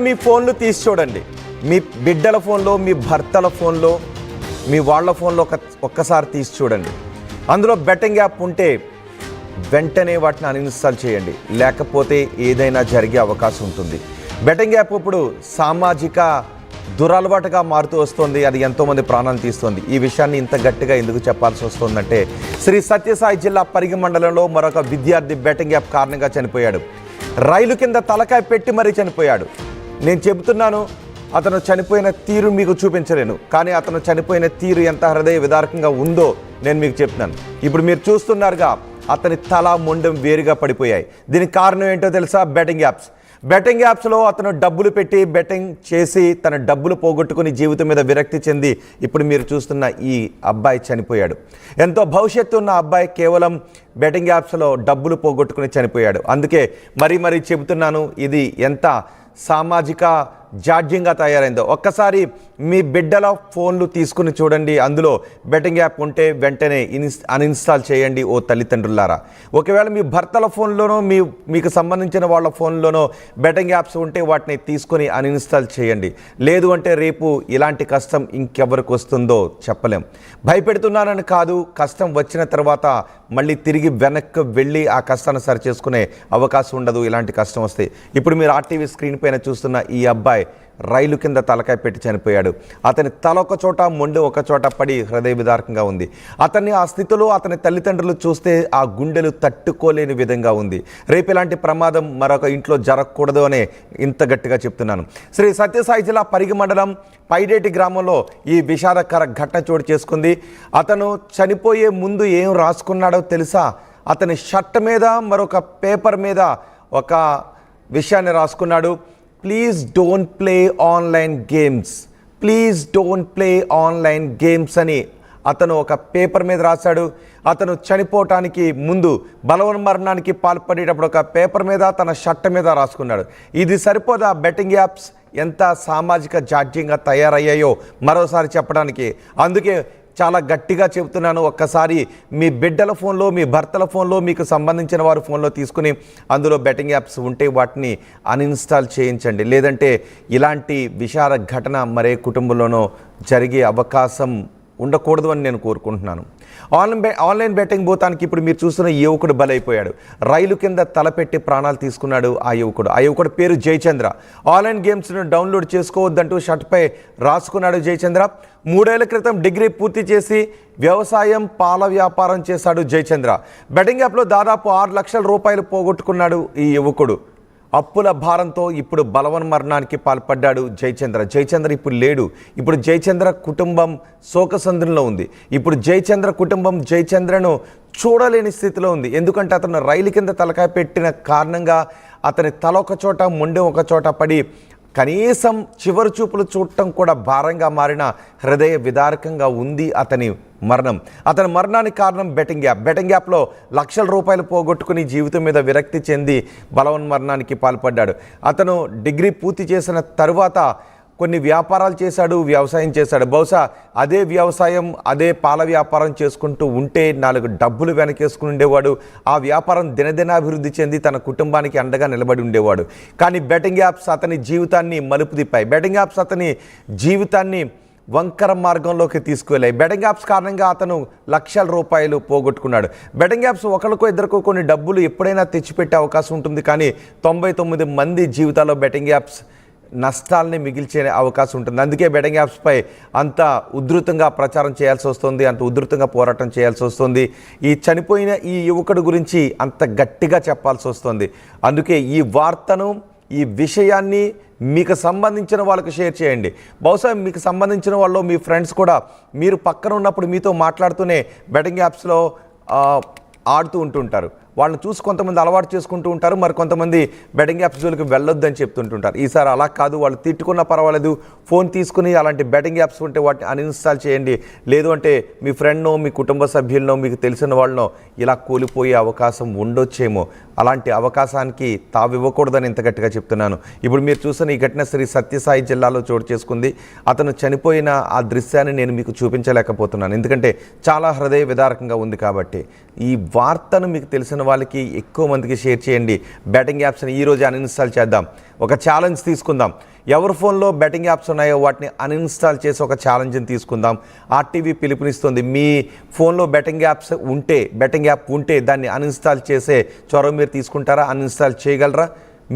మీ ఫోన్లు తీసి చూడండి. మీ బిడ్డల ఫోన్లో, మీ భర్తల ఫోన్లో, మీ వాళ్ళ ఫోన్లో ఒక్కసారి తీసి చూడండి. అందులో బెట్టింగ్ యాప్ ఉంటే వెంటనే వాటిని అన్ఇన్స్టాల్ చేయండి, లేకపోతే ఏదైనా జరిగే అవకాశం ఉంటుంది. బెట్టింగ్ యాప్ ఇప్పుడు సామాజిక దురలవాటుగా మారుతూ వస్తుంది. అది ఎంతోమంది ప్రాణాలు తీస్తుంది. ఈ విషయాన్ని ఇంత గట్టిగా ఎందుకు చెప్పాల్సి వస్తుందంటే, శ్రీ సత్యసాయి జిల్లా పరిగి మండలంలో మరొక విద్యార్థి బెట్టింగ్ యాప్ కారణంగా చనిపోయాడు. రైలు కింద తలకాయ పెట్టి మరీ చనిపోయాడు. నేను చెబుతున్నాను, అతను చనిపోయిన తీరు మీకు చూపించలేను, కానీ అతను చనిపోయిన తీరు ఎంత హృదయ విదారకంగా ఉందో నేను మీకు చెప్తున్నాను. ఇప్పుడు మీరు చూస్తున్నారుగా, అతని తల మొండెం వేరుగా పడిపోయాయి. దీనికి కారణం ఏంటో తెలుసా? Betting apps. బెట్టింగ్ యాప్స్లో అతను డబ్బులు పెట్టి బెట్టింగ్ చేసి తన డబ్బులు పోగొట్టుకుని జీవితం మీద విరక్తి చెంది ఇప్పుడు మీరు చూస్తున్న ఈ అబ్బాయి చనిపోయాడు. ఎంతో భవిష్యత్తు ఉన్న అబ్బాయి కేవలం బెట్టింగ్ యాప్స్లో డబ్బులు పోగొట్టుకుని చనిపోయాడు. అందుకే మరీ చెబుతున్నాను, ఇది ఎంత సామాజిక జాడ్యంగా తయారైందో. ఒక్కసారి మీ బిడ్డల ఫోన్లు తీసుకుని చూడండి. అందులో బెట్టింగ్ యాప్ ఉంటే వెంటనే అన్ఇన్స్టాల్ చేయండి ఓ తల్లిదండ్రులారా. ఒకవేళ మీ భర్తల ఫోన్లోనో మీకు సంబంధించిన వాళ్ళ ఫోన్లోనో బెట్టింగ్ యాప్స్ ఉంటే వాటిని తీసుకొని అన్ఇన్స్టాల్ చేయండి. లేదు అంటే రేపు ఇలాంటి కష్టం ఇంకెవరికి వస్తుందో చెప్పలేం. భయపెడుతున్నానని కాదు, కష్టం వచ్చిన తర్వాత మళ్ళీ తిరిగి వెనక్కి వెళ్ళి ఆ కష్టాన్ని సరి చేసుకునే అవకాశం ఉండదు ఇలాంటి కష్టం వస్తే. ఇప్పుడు మీరు ఆర్టీవీ స్క్రీన్ పైన చూస్తున్న ఈ అబ్బాయి రైలు కింద తలకాయ పెట్టి చనిపోయాడు. అతని తల ఒక చోట, మొండె ఒక చోట పడి హృదయ విదారకంగా ఉంది. అతన్ని ఆ స్థితిలో అతని తల్లిదండ్రులు చూస్తే ఆ గుండెలు తట్టుకోలేని విధంగా ఉంది. రేపు ఇలాంటి ప్రమాదం మరొక ఇంట్లో జరగకూడదు అనే ఇంత గట్టిగా చెప్తున్నాను. శ్రీ సత్యసాయి జిల్లా పరిగి మండలం పైడేటి గ్రామంలో ఈ విషాదకర ఘటన చోటు చేసుకుంది. అతను చనిపోయే ముందు ఏం రాసుకున్నాడో తెలుసా? అతని షర్ట్ మీద మరొక పేపర్ మీద ఒక విషయాన్ని రాసుకున్నాడు. Please don't play online games, please don't play online games అని అతను ఒక పేపర్ మీద రాశాడు. అతను చనిపోవటానికి ముందు బలవన్మరణానికి పాల్పడేటప్పుడు ఒక పేపర్ మీద తన షర్ట్ మీద రాసుకున్నాడు. ఇది సరిపోదా బెట్టింగ్ యాప్స్ ఎంత సామాజిక జాడ్యంగా తయారయ్యాయో మరోసారి చెప్పడానికి? అందుకే చాలా గట్టిగా చెబుతున్నాను, ఒక్కసారి మీ బిడ్డల ఫోన్లో, మీ భర్తల ఫోన్లో, మీకు సంబంధించిన వారి ఫోన్లో తీసుకుని అందులో బెట్టింగ్ యాప్స్ ఉంటే వాటిని అన్ఇన్స్టాల్ చేయించండి. లేదంటే ఇలాంటి విషాద ఘటన మరే కుటుంబంలోనో జరిగే అవకాశం ఉండకూడదు అని నేను కోరుకుంటున్నాను. ఆన్లైన్ బెట్టింగ్ భూతానికి ఇప్పుడు మీరు చూస్తున్న యువకుడు బలైపోయాడు. రైలు కింద తలపెట్టి ప్రాణాలు తీసుకున్నాడు ఆ యువకుడు పేరు జయచంద్ర. ఆన్లైన్ గేమ్స్ను డౌన్లోడ్ చేసుకోవద్దంటూ షర్ట్పై రాసుకున్నాడు జయచంద్ర. 3 ఏళ్ల క్రితం డిగ్రీ పూర్తి చేసి వ్యవసాయం, పాల వ్యాపారం చేశాడు జయచంద్ర. బెట్టింగ్ యాప్లో దాదాపు 6 లక్షల రూపాయలు పోగొట్టుకున్నాడు ఈ యువకుడు. అప్పుల భారంతో ఇప్పుడు బలవన్మరణానికి పాల్పడ్డాడు జయచంద్ర ఇప్పుడు లేడు. ఇప్పుడు జయచంద్ర కుటుంబం శోకసంద్రంలో ఉంది. ఇప్పుడు జయచంద్ర కుటుంబం జయచంద్రను చూడలేని స్థితిలో ఉంది. ఎందుకంటే అతను రైలు కింద తలకాయ పెట్టిన కారణంగా అతని తల ఒక చోట, మొండె ఒక చోట పడి కనీసం చివరి చూపులు చూడటం కూడా భారంగా మారిన హృదయ విదారకంగా ఉంది అతని మరణం. అతని మరణానికి కారణం బెట్టింగ్ యాప్లో లక్షల రూపాయలు పోగొట్టుకుని జీవితం మీద విరక్తి చెంది బలవన్మరణానికి పాల్పడ్డాడు. అతను డిగ్రీ పూర్తి చేసిన తరువాత కొన్ని వ్యాపారాలు చేశాడు, వ్యవసాయం చేశాడు. బహుశా అదే వ్యవసాయం, అదే పాల వ్యాపారం చేసుకుంటూ ఉంటే 4 డబ్బులు వెనకేసుకుని ఉండేవాడు. ఆ వ్యాపారం దినదినాభివృద్ధి చెంది తన కుటుంబానికి అండగా నిలబడి ఉండేవాడు. కానీ బెట్టింగ్ యాప్స్ అతని జీవితాన్ని మలుపు తిప్పాయి. బెట్టింగ్ యాప్స్ అతని జీవితాన్ని వంకర మార్గంలోకి తీసుకువెళ్ళాయి. బెట్టింగ్ యాప్స్ కారణంగా అతను లక్షల రూపాయలు పోగొట్టుకున్నాడు. బెట్టింగ్ యాప్స్ ఒకరికో ఇద్దరికో కొన్ని డబ్బులు ఎప్పుడైనా తెచ్చిపెట్టే అవకాశం ఉంటుంది, కానీ 99 మంది జీవితాల్లో బెట్టింగ్ యాప్స్ నష్టాలని మిగిల్చే అవకాశం ఉంటుంది. అందుకే బెట్టింగ్ యాప్స్పై అంత ఉధృతంగా ప్రచారం చేయాల్సి వస్తుంది, అంత ఉధృతంగా పోరాటం చేయాల్సి వస్తుంది. ఈ చనిపోయిన ఈ యువకుడి గురించి అంత గట్టిగా చెప్పాల్సి వస్తుంది. అందుకే ఈ వార్తను, ఈ విషయాన్ని మీకు సంబంధించిన వాళ్ళకు షేర్ చేయండి. బహుశా మీకు సంబంధించిన వాళ్ళు, మీ ఫ్రెండ్స్ కూడా మీరు పక్కన ఉన్నప్పుడు మీతో మాట్లాడుతూనే బెట్టింగ్ యాప్స్లో ఆడుతూ ఉంటుంటారు. వాళ్ళని చూసి కొంతమంది అలవాటు చేసుకుంటూ ఉంటారు, మరి కొంతమంది బెట్టింగ్ యాప్స్ జోలికి వెళ్ళొద్దని చెప్తుంటుంటారు. ఈసారి అలా కాదు, వాళ్ళు తిట్టుకున్నా పర్వాలేదు, ఫోన్ తీసుకుని అలాంటి బెట్టింగ్ యాప్స్ ఉంటే వాటిని అన్ఇన్స్టాల్ చేయండి. లేదు అంటే మీ ఫ్రెండ్నో, మీ కుటుంబ సభ్యులనో, మీకు తెలిసిన వాళ్ళనో ఇలా కూలిపోయే అవకాశం ఉండొచ్చేమో. అలాంటి అవకాశానికి తావివ్వకూడదని ఇంత గట్టిగా చెప్తున్నాను. ఇప్పుడు మీరు చూసిన ఈ ఘటన శ్రీ సత్యసాయి జిల్లాలో చోటు చేసుకుంది. అతను చనిపోయిన ఆ దృశ్యాన్ని నేను మీకు చూపించలేకపోతున్నాను, ఎందుకంటే చాలా హృదయ విదారకంగా ఉంది. కాబట్టి ఈ వార్తను మీకు తెలిసిన వాళ్ళకి, ఎక్కువ మందికి షేర్ చేయండి. బెట్టింగ్ యాప్స్ని ఈరోజు అన్ఇన్స్టాల్ చేద్దాం. ఒక ఛాలెంజ్ తీసుకుందాం. ఎవరి ఫోన్లో బెట్టింగ్ యాప్స్ ఉన్నాయో వాటిని అన్ఇన్స్టాల్ చేసి ఒక ఛాలెంజ్ని తీసుకుందాం. ఆర్టీవీ పిలుపునిస్తుంది. మీ ఫోన్లో బెట్టింగ్ యాప్ ఉంటే దాన్ని అన్ఇన్స్టాల్ చేసే చొరవ మీరు తీసుకుంటారా? అన్ఇన్స్టాల్ చేయగలరా?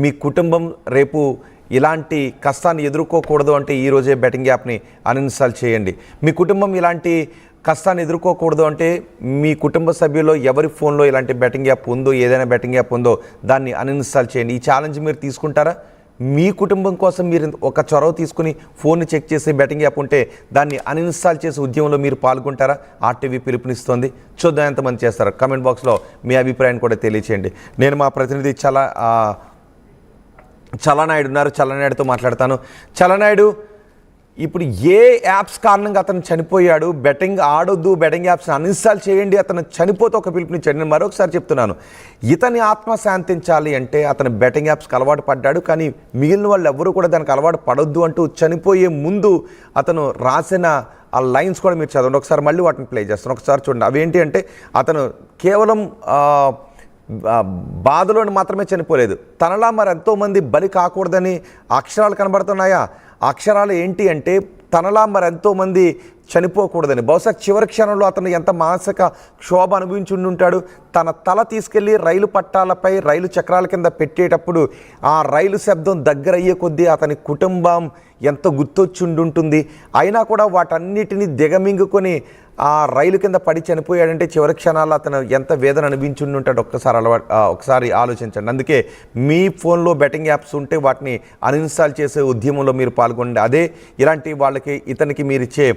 మీ కుటుంబం రేపు ఇలాంటి కష్టాన్ని ఎదుర్కోకూడదు అంటే ఈరోజే బెట్టింగ్ యాప్ని అన్ఇన్స్టాల్ చేయండి. మీ కుటుంబం ఇలాంటి కష్టాన్ని ఎదుర్కోకూడదు అంటే మీ కుటుంబ సభ్యుల్లో ఎవరి ఫోన్లో ఇలాంటి బెట్టింగ్ యాప్ ఉందో, ఏదైనా బెట్టింగ్ యాప్ ఉందో దాన్ని అన్ఇన్స్టాల్ చేయండి. ఈ ఛాలెంజ్ మీరు తీసుకుంటారా? మీ కుటుంబం కోసం మీరు ఒక చొరవ తీసుకుని ఫోన్ని చెక్ చేసి బెట్టింగ్ యాప్ ఉంటే దాన్ని అన్ఇన్స్టాల్ చేసే ఉద్యమంలో మీరు పాల్గొంటారా? ఆర్టీవీ పిలుపునిస్తోంది. చూద్దాం ఎంతమంది చేస్తారు. కామెంట్ బాక్స్లో మీ అభిప్రాయాన్ని కూడా తెలియచేయండి. నేను మా ప్రతినిధి చలనాయుడు ఉన్నారు. చలనాయుడుతో మాట్లాడతాను. చలనాయుడు, ఇప్పుడు ఏ యాప్స్ కారణంగా అతను చనిపోయాడు? బెట్టింగ్ ఆడొద్దు, బెట్టింగ్ యాప్స్ అన్ఇన్స్టాల్ చేయండి, అతను చనిపోతే ఒక పిలుపునిచ్చాడు. నేను మరొకసారి చెప్తున్నాను, ఇతని ఆత్మ శాంతించాలి అంటే అతను బెట్టింగ్ యాప్స్కి అలవాటు పడ్డాడు, కానీ మిగిలిన వాళ్ళు ఎవరు కూడా దానికి అలవాటు పడొద్దు అంటూ చనిపోయే ముందు అతను రాసిన ఆ లైన్స్ కూడా మీరు చదవండి. ఒకసారి మళ్ళీ వాటిని ప్లే చేస్తాను, ఒకసారి చూడండి. అవేంటి అంటే అతను కేవలం బాధలోని మాత్రమే చనిపోలేదు, తనలా మరి ఎంతోమంది బలి కాకూడదని అక్షరాలు కనబడుతున్నాయా? అక్షరాలు ఏంటి అంటే తనలా మరి ఎంతోమంది చనిపోకూడదని. బహుశా చివరి క్షణంలో అతను ఎంత మానసిక క్షోభ అనుభవించి ఉంటాడు. తన తల తీసుకెళ్ళి రైలు పట్టాలపై రైలు చక్రాల కింద పెట్టేటప్పుడు ఆ రైలు శబ్దం దగ్గరయ్యే కొద్దీ అతని కుటుంబం ఎంత గుర్తొచ్చుండుంటుంది. అయినా కూడా వాటన్నిటిని దిగమింగుకొని ఆ రైలు కింద పడి చనిపోయాడంటే చివరి క్షణాల్లో అతను ఎంత వేదన అనిపించుంటాడు ఒకసారి ఆలోచించండి. అందుకే మీ ఫోన్లో బెట్టింగ్ యాప్స్ ఉంటే వాటిని అన్ఇన్స్టాల్ చేసే ఉద్యమంలో మీరు పాల్గొనండి. అదే ఇలాంటి వాళ్ళకి ఇతనికి మీరు ఇచ్చే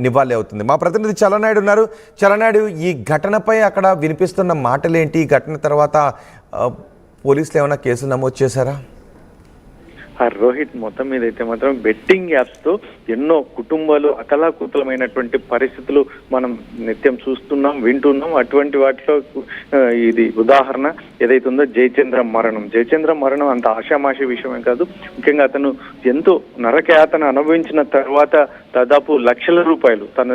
నివాళి అవుతుంది. మా ప్రతినిధి చలనాయుడు ఉన్నారు. చలనాయుడు, ఈ ఘటనపై అక్కడ వినిపిస్తున్న మాటలేంటి? ఈ ఘటన తర్వాత పోలీసులు ఏమైనా కేసులు నమోదు చేశారా? రోహిత్, మొత్తం మీద అయితే మాత్రం బెట్టింగ్ యాప్స్ తో ఎన్నో కుటుంబాలు అతలాకుతలమైనటువంటి పరిస్థితులు మనం నిత్యం చూస్తున్నాం, వింటున్నాం. అటువంటి వాటిలో ఇది ఉదాహరణ ఏదైతే ఉందో జయచంద్ర మరణం అంత ఆషామాషి విషయమే కాదు. ముఖ్యంగా అతను ఎంతో నరకయాతన అనుభవించిన తర్వాత దాదాపు లక్షల రూపాయలు తన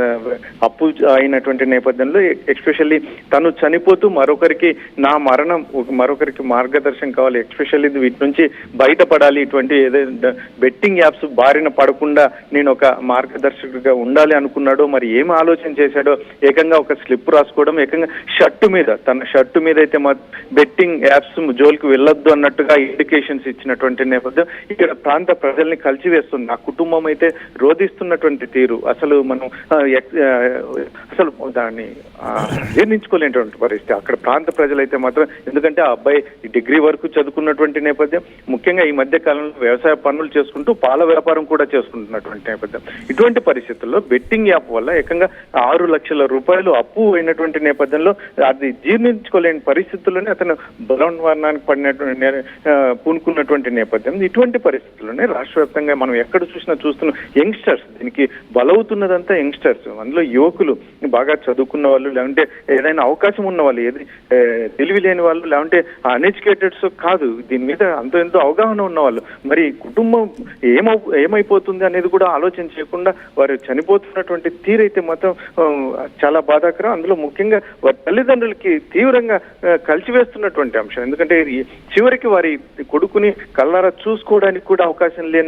అప్పు అయినటువంటి నేపథ్యంలో, ఎస్పెషల్లీ తను చనిపోతూ మరొకరికి మార్గదర్శనం కావాలి, ఎస్పెషల్లీ వీటి నుంచి బయటపడాలి, ఇటువంటి ఏదైతే బెట్టింగ్ యాప్స్ బారిన పడకుండా నేను ఒక మార్గదర్శకుడిగా ఉండాలి అనుకున్నాడో, మరి ఏం ఆలోచన చేశాడో, ఏకంగా ఒక స్లిప్ రాసుకోవడం, ఏకంగా తన షర్టు మీద అయితే బెట్టింగ్ యాప్స్ జోలికి వెళ్ళొద్దు అన్నట్టుగా ఇండికేషన్స్ ఇచ్చినటువంటి నేపథ్యం ఇక్కడ ప్రాంత ప్రజల్ని కలిసివేస్తుంది. ఆ కుటుంబం అయితే రోధిస్తున్నటువంటి తీరు అసలు మనం దాన్ని జీర్ణించుకోలేనటువంటి పరిస్థితి అక్కడ ప్రాంత ప్రజలైతే మాత్రం. ఎందుకంటే ఆ అబ్బాయి డిగ్రీ వరకు చదువుకున్నటువంటి నేపథ్యం, ముఖ్యంగా ఈ మధ్య కాలంలో వ్యవసాయ పనులు చేసుకుంటూ పాల వ్యాపారం కూడా చేసుకుంటున్నటువంటి నేపథ్యం. ఇటువంటి పరిస్థితుల్లో బెట్టింగ్ యాప్ వల్ల ఏకంగా 6 లక్షల రూపాయలు అప్పు అయినటువంటి నేపథ్యంలో అది జీర్ణించుకోలేని పరిస్థితుల్లోనే అతను బలవన్మరణానికి పూనుకున్నటువంటి నేపథ్యం. ఇటువంటి పరిస్థితుల్లోనే రాష్ట్ర వ్యాప్తంగా మనం ఎక్కడ చూస్తున్న యంగ్స్టర్స్, దీనికి బలవుతున్నదంతా యంగ్స్టర్స్, అందులో యువకులు, బాగా చదువుకున్న వాళ్ళు, లేదంటే ఏదైనా అవకాశం ఉన్న వాళ్ళు, తెలివి లేని వాళ్ళు, లేదంటే అన్ఎడ్యుకేటెడ్స్ కాదు, దీని మీద ఎంతో అవగాహన ఉన్న వాళ్ళు, మరి కుటుంబం ఏమైపోతుంది అనేది కూడా ఆలోచన చేయకుండా వారు చనిపోతున్నటువంటి తీరైతే మాత్రం చాలా బాధాకరం. అందులో ముఖ్యంగా వారి తల్లిదండ్రులకి తీవ్రంగా కలిసివేస్తున్నటువంటి అంశం. ఎందుకంటే చివరికి వారి కొడుకుని కళ్ళారా చూసుకోవడానికి కూడా అవకాశం లేని